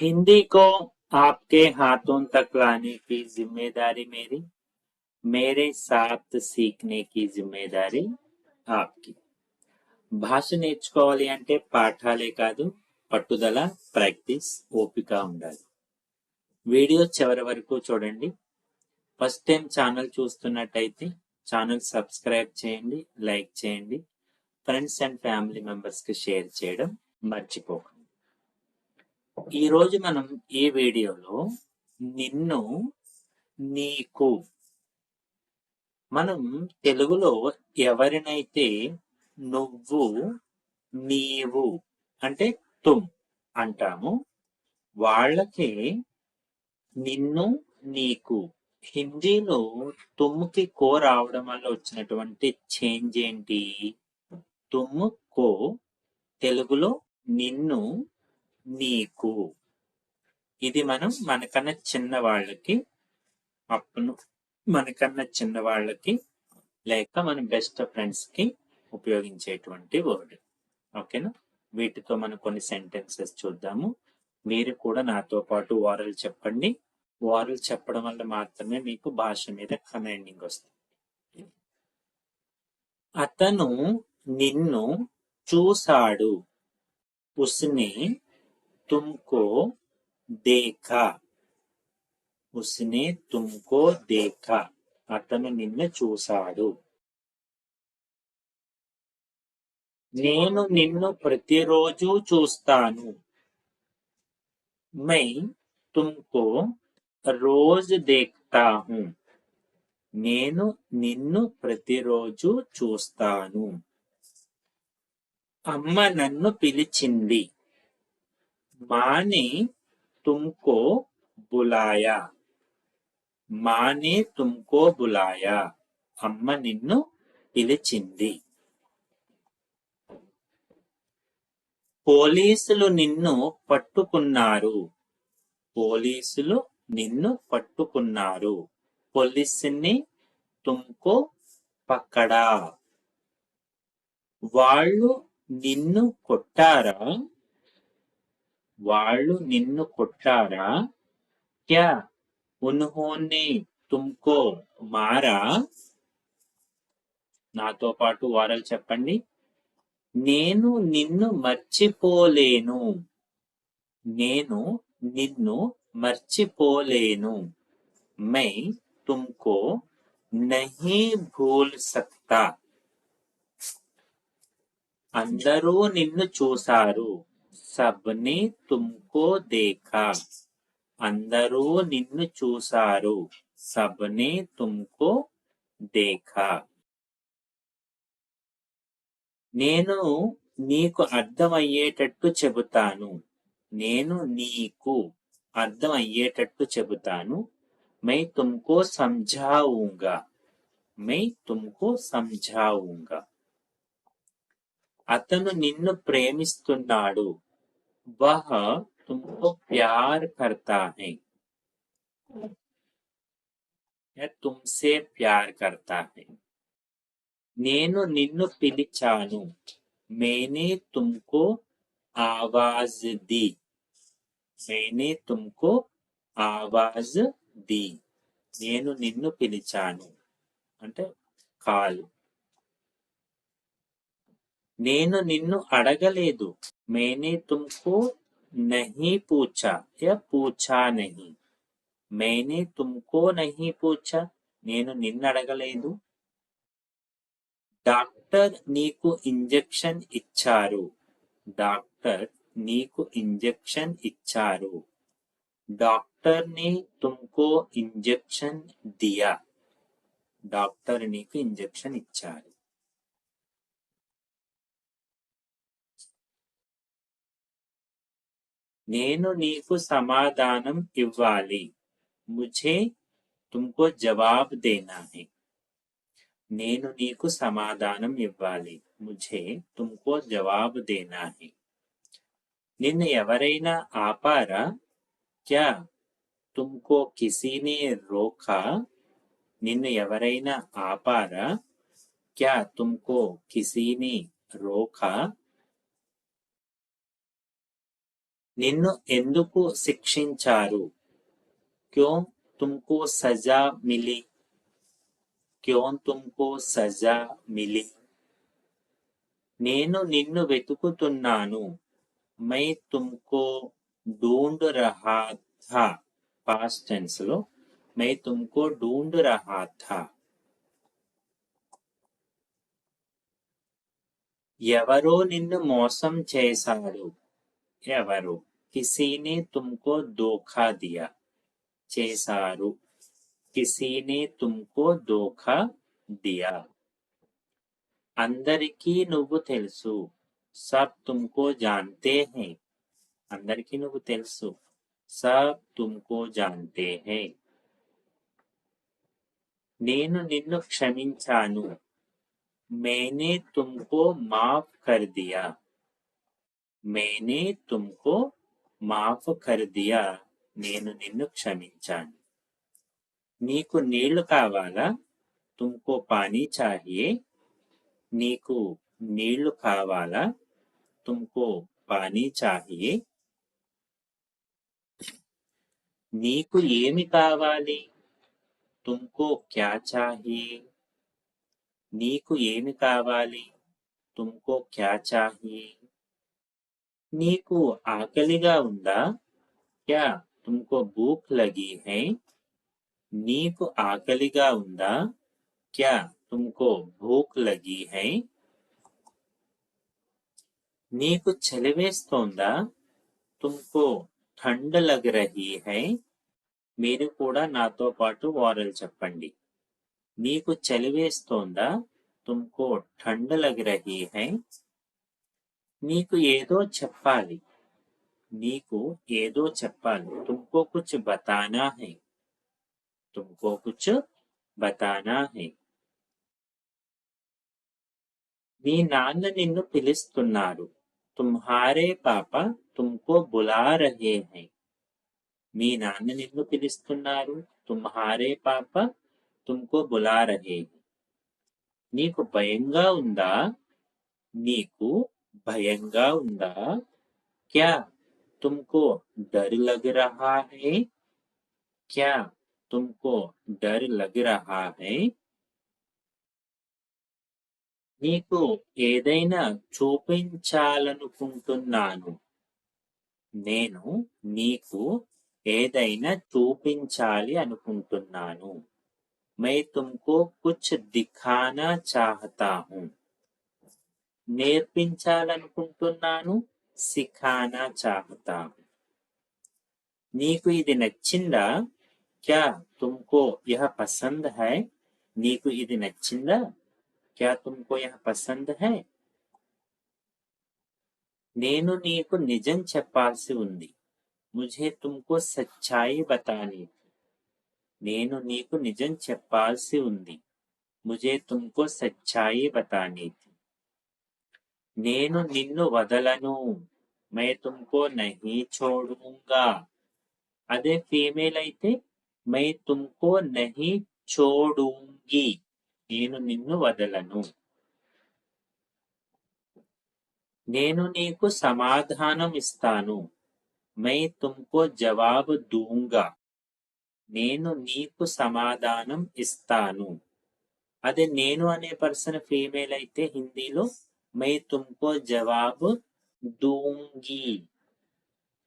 हिंदी को आपके हाथों तक लाने की जिम्मेदारी मेरी, मेरे साथ सीखने की जिम्मेदारी आपकी. భాష నేర్చుకోవాలి అంటే పాఠాలే కాదు, పట్టుదల, ప్రాక్టీస్, ఓపిక ఉండాలి. వీడియో చివరి వరకు చూడండి. ఫస్ట్ టైం ఛానల్ చూస్తున్నట్టయితే ఛానల్ సబ్స్క్రైబ్ చేయండి, లైక్ చేయండి, ఫ్రెండ్స్ అండ్ ఫ్యామిలీ మెంబర్స్ కి షేర్ చేయడం మర్చిపోకండి. ఈ రోజు మనం ఈ వీడియోలో నిన్ను, నీకు, మనం తెలుగులో ఎవరినైతే నువ్వు, నీవు అంటే తుమ్ అంటాము, వాళ్ళకి నిన్ను, నీకు. హిందీలో తుమ్కి కో రావడం వల్ల వచ్చినటువంటి చేంజ్ ఏంటి? తుమ్ కో, తెలుగులో నిన్ను, నీకు. ఇది మనం మనకన్నా చిన్నవాళ్ళకి, మనకన్నా చిన్నవాళ్ళకి లేక మన బెస్ట్ ఫ్రెండ్స్ కి ఉపయోగించేటువంటి వర్డ్. ఓకేనా? వీటితో మనం కొన్ని సెంటెన్సెస్ చూద్దాము. మీరు కూడా నాతో పాటు ఓరల్ చెప్పండి. ఓరల్ చెప్పడం వల్ల మాత్రమే మీకు భాష మీద కమాండింగ్ వస్తుంది. అతను నిన్ను చూశాడు. ఉస్నే తుమ్కో దేఖా. ఉస్నే తుమ్కో దేఖా. అతను నిన్ను చూశాడు. నేను నిన్ను ప్రతిరోజు చూస్తాను. మై తుమ్కో రోజ్ దేఖ్తా హూ. నేను నిన్ను ప్రతిరోజు చూస్తాను. అమ్మ నన్ను పిలిచింది. మానే తుమ్కో బులాయా. మానే తుమ్కో బులాయా. అమ్మ నిన్ను పిలిచింది. పోలీసులు నిన్ను పట్టుకున్నారు. పోలీసులు నిన్ను పట్టుకున్నారు. పోలీసుని తుమ్కో పక్కడా. వాళ్ళు నిన్ను కొట్టారా? వాళ్ళు నిన్ను కొట్టారా? క్యా ఉన్హోనే తుమ్కో మారా? నాతో పాటు వారలు చెప్పండి. నేను నిన్ను మర్చిపోలేను. నేను నిన్ను మర్చిపోలేను. మై తుమ్కో నహీ భూల్ సక్తా. అందరూ నిన్ను చూశారు. సబ్నే తుమ్కో దేఖా. అందరూ నిన్ను చూశారు. సబ్నే తుమ్కో దేఖా. నేను నీకు అర్థమయ్యేటట్టు చెబుతాను. నేను నీకు అర్థం అయ్యేటట్టు చెబుతాను. మై తుమ్కో సంఝాऊंगा. మై తుమ్కో సంఝాऊंगा. అతను నిన్ను ప్రేమిస్తున్నాడు. వహ తుమ్కో ప్యార్ కర్తా హై. తుమ్సే ప్యార్ కర్తా హై. నేను నిన్ను పిలిచాను. మేనే తుమ్కో ఆవాజ్ ది. మేనే తుమ్కో ఆవాజ్ ది. నేను నిన్ను పిలిచాను అంటే కాలు. నేను నిన్ను అడగలేదు. మేనే తుమ్కో నహీ పూచా. యా పూచా నహీ. మేనే తుమ్కో నహీ పూచా. నేను నిన్ను అడగలేదు. డాక్టర్ నీకు ఇంజెక్షన్ ఇచ్చారు. డాక్టర్ నీకు ఇంజెక్షన్ ఇచ్చారు. డాక్టర్ నే తుమ్కో ఇంజెక్షన్ దియా. డాక్టర్ నీకు ఇంజెక్షన్ ఇచ్చారు. నేను నీకు సమాధానం ఇవ్వాలి. ముఝే తుమ్కో జవాబ్ దేనా హై. నేను నీకు సమాధానం ఇవ్వాలి. ముఝే తుమ్కో జవాబ్ దేనా హై. నిన్ను ఎవరైనా ఆపారా? క్యా తుమ్కో కిసీనే రోకా. నిన్ను ఎవరైనా ఆపారా? క్యా తుమ్కో కిసీనే రోకా. నిన్ను ఎందుకు శిక్షించారు? క్యోं तुमको सजा मिली? क्यों तुमको सजा मिली? నేను నిన్ను వెతుకుతున్నాను. मैं तुमको ढूंढ रहा था. पास्ट टेंस లో मैं तुमको ढूंढ रहा था. ఎవరో నిన్ను మోసం చేశాడు. ఎవరు? కిసీనే తుమ్కో ధోఖా దియా. చేశారు. కిసీనే తుమ్కో ధోఖా దియా. అందరికీ నువ్వు తెలుసు. సబ్ తుమ్కో జాన్తే హై. అందరికీ నువ్వు తెలుసు. సబ్ తుమ్కో జాన్తే హై. నేను నిన్ను క్షమించాను. मैंने तुमको माफ कर दिया. मैंने तुमको माफ कर दिया. నేను నిన్ను క్షమించాను. నీకు నీళ్లు కావాలా? तुमको पानी चाहिए. నీకు నీళ్లు కావాలా? तुमको पानी चाहिए. నీకు ఏమి కావాలి? तुमको क्या चाहिए. నీకు ఏమి కావాలి? तुमको क्या चाहिए. నీకు ఆకలిగా ఉందా? क्या तुमको भूख लगी है. నీకు ఆకలిగా ఉందా? क्या तुमको भूख लगी है. నీకు చలివేస్తోందా? तुमको ठंड लग रही है. మీరు కూడా నాతో పాటు ఓరల్ చెప్పండి. నీకు చలివేస్తోందా? तुमको ठंड लग रही है. నీకు ఏదో చెప్పాలి. నీకు ఏదో చెప్పాలి. तुमको कुछ बताना है. तुमको कुछ बताना है. మీ నాన్న నిన్ను పిలుస్తున్నారు. तुम्हारे पापा तुमको बुला रहे हैं. మీ నాన్న నిన్ను పిలుస్తున్నారు. तुम्हारे पापा तुमको बुला रहे हैं. నీకు భయంగా ఉందా? నీకు భయంగా ఉందా? क्या तुमको डर लग रहा है. क्या तुमको डर लग रहा है. నీకు ఏదైనా చూపించాలనుకుంటున్నాను. నేను నీకు ఏదైనా చూపించాలి అనుకుంటున్నాను. मैं तुमको कुछ दिखाना चाहता हूँ. నేర్పించాలనుకుంటున్నాను. సిఖానా చాహతా హూ. నీకు ఇది నచ్చిందా? क्या तुमको यह पसंद है. నీకు ఇది నచ్చిందా? क्या तुमको यह पसंद है. నేను నీకు నిజం చెప్పాల్సి ఉంది. मुझे तुमको सच्चाई बतानी थी. నేను నీకు నిజం చెప్పాల్సి ఉంది. मुझे तुमको सच्चाई बतानी थी. నేను నిన్ను వదలను. मैं तुमको नहीं छोड़ूंगा. అదే ఫీమేల్ అయితే मैं तुमको नहीं छोड़ूंगी. నేను నిన్ను వదలను. నేను నీకు సమాధానం ఇస్తాను. मैं तुमको जवाब दूंगा. నేను నీకు సమాధానం ఇస్తాను. అదే నేను అనే పర్సన్ ఫీమేల్ అయితే హిందీలో मैं तुमको जवाब दूंगी.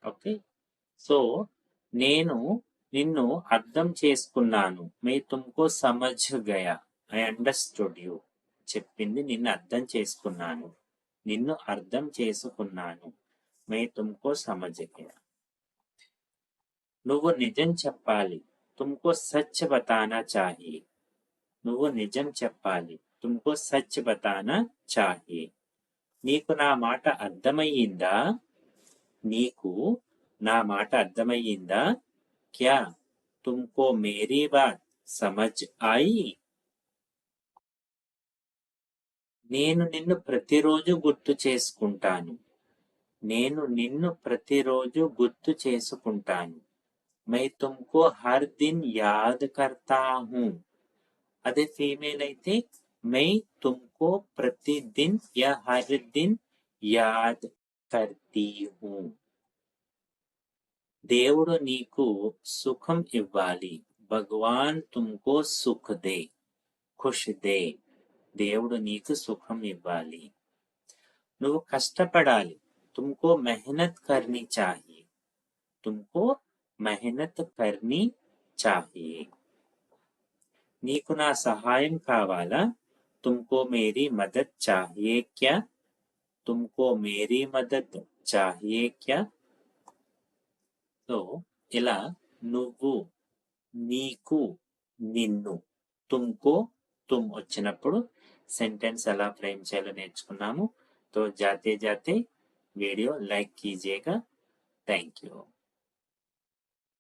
ఓకే. సో నేను నిన్ను అర్థం చేసుకున్నాను. मैं तुमको समझ गया. I understood you. చెప్పింది నిన్ను అర్థం చేసుకున్నాను. నిన్ను అర్థం చేసుకున్నాను. मैं तुमको समझ गया. నువ్వు నిజం చెప్పాలి. तुमको सच बताना चाहिए. నువ్వు నిజం చెప్పాలి. तुमको सच बताना चाहिए. నీకు నా మాట అర్థమయ్యిందా? నీకు నా మాట అర్థమయ్యిందా? क्या तुमको मेरी बात समझ आई. నేను నిన్ను ప్రతిరోజు గుర్తు చేసుకుంటాను. నేను నిన్ను ప్రతిరోజు గుర్తు చేసుకుంటాను. मैं तुमको हर दिन याद करता हूँ. అదే ఫీమేల్ అయితే मैं तुमको प्रतिदिन या हर दिन याद करती हूँ. దేవుడు నీకు సుఖం ఇవ్వాలి. భగవాన్ తుమ్కో సుఖ్ దే, ఖుష్ దే. దేవుడు నీకు సుఖం ఇవ్వాలి. నువ్వు కష్టపడాలి. తుమ్కో మెహనత్ కర్నీ చాహియే. తుమ్కో మెహనత్ కర్నీ చాహియే. నీకు నా సహాయం కావాలా? తుమ్కో మేరీ మదద్ చాహియే క్యా? తుమ్కో మేరీ మదద్ చాహియే క్యా? సో ఇలా నువ్వు, నీకు, నిన్ను, తుమ్కో, తుమ్ వచ్చినప్పుడు సెంటెన్స్ ఎలా ఫ్రేమ్ చేయాలో నేర్చుకున్నాము. तो जाते जाते वीडियो लाइक कीजिएगा। Thank you.